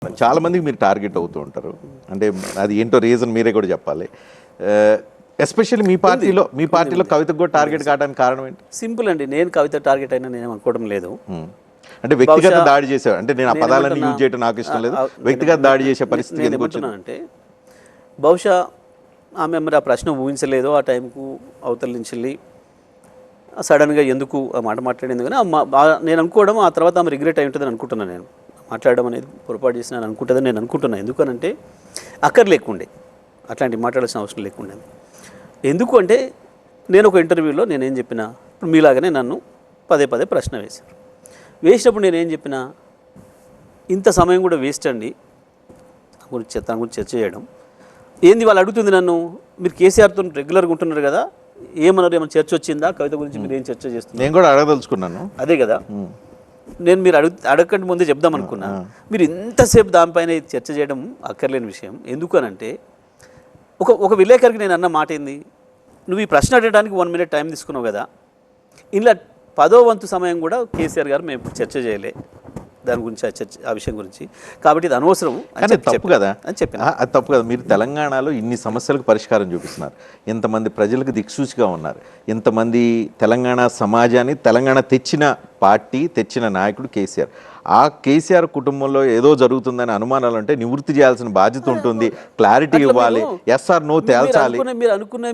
చాలా మందికి మీరు టార్గెట్ అవుతూ ఉంటారు. అంటే అది ఏంటో రీజన్ మీరే కూడా చెప్పాలి. ఎస్పెషల్లీ మీ పార్టీలో కవితకు కూడా టార్గెట్ కావడానికి కారణం ఏంటి? సింపుల్ అండి. నేను కవిత టార్గెట్ అయినా నేను అనుకోవడం లేదు. అంటే వ్యక్తిగత దాడి చేసే, అంటే నేను ఆ పదాలను యూజ్ చేయడం నాకు ఇష్టం లేదు, వ్యక్తిగత దాడి చేసే పరిస్థితి ఎందుకు వచ్చింది అంటే బహుశా ఆమె మరి ఆ ప్రశ్న ఊహించలేదు. ఆ టైంకు అవతల నుంచి వెళ్ళి సడన్గా ఎందుకు ఆ మాట మాట్లాడింది. కానీ నేను అనుకోవడం ఆ తర్వాత ఆమె రిగ్రెట్ అయి ఉంటుందని అనుకుంటున్నాను. నేను మాట్లాడడం అనేది పొరపాటు చేసిన అనుకుంటుందని నేను అనుకుంటున్నాను. ఎందుకనంటే అక్కర్లేకుండే, అట్లాంటివి మాట్లాడాల్సిన అవసరం లేకుండే. ఎందుకు అంటే నేను ఒక ఇంటర్వ్యూలో నేనేం చెప్పినా, ఇప్పుడు మీలాగానే నన్ను పదే ప్రశ్న వేసినప్పుడు నేనేం చెప్పినా, ఇంత సమయం కూడా వేస్ట్ అండి తన గురించి చర్చ చేయడం. ఏంది వాళ్ళు అడుగుతుంది నన్ను, మీరు కేసీఆర్తో రెగ్యులర్గా ఉంటున్నారు కదా, ఏమన్నారు, ఏమైనా చర్చ వచ్చిందా కవిత గురించి, మీరు ఏం చర్చ చేస్తున్నారు? నేను కూడా అడగదలుచుకున్నాను. అదే కదా, నేను మీరు అడగకంటే ముందే చెప్దాం అనుకున్నా. మీరు ఇంతసేపు దానిపైన చర్చ చేయడం అక్కర్లేని విషయం. ఎందుకనంటే ఒక విలేకరికి నేను అన్న మాట ఏంది, నువ్వు ఈ ప్రశ్న అడగడానికి 1 minute టైం తీసుకున్నావు కదా, ఇలా 10వ వంతు సమయం కూడా కేసీఆర్ గారు మేము చర్చ చేయలే దాని గురించి, ఆ విషయం గురించి, కాబట్టి ఇది అనవసరం అని తప్పు కదా అని చెప్పిన. అది తప్పు కదా. మీరు తెలంగాణలో ఇన్ని సమస్యలకు పరిష్కారం చూపిస్తున్నారు, ఇంతమంది ప్రజలకు దిక్సూచిగా ఉన్నారు, ఇంతమంది తెలంగాణ సమాజాన్ని తెలంగాణ తెచ్చిన పార్టీ, తెచ్చిన నాయకుడు కేసీఆర్. ఆ కేసీఆర్ కుటుంబంలో ఏదో జరుగుతుందని అనుమానాలు అంటే నివృత్తి చేయాల్సిన బాధ్యత ఉంటుంది, క్లారిటీ ఇవ్వాలి, ఎస్ ఆర్ నో తేల్చాలి.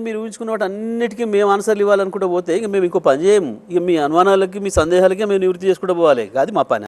మీరు ఊహించుకున్న వాటి అన్నిటికీ మేము ఆన్సర్లు ఇవ్వాలనుకుంటూ పోతే ఇక మేము ఇంకో పని చేయము. ఇక మీ అనుమానాలకి, మీ సందేహాలకి మేము నివృత్తి చేసుకుంటూ పోవాలి, కాదు మా పని.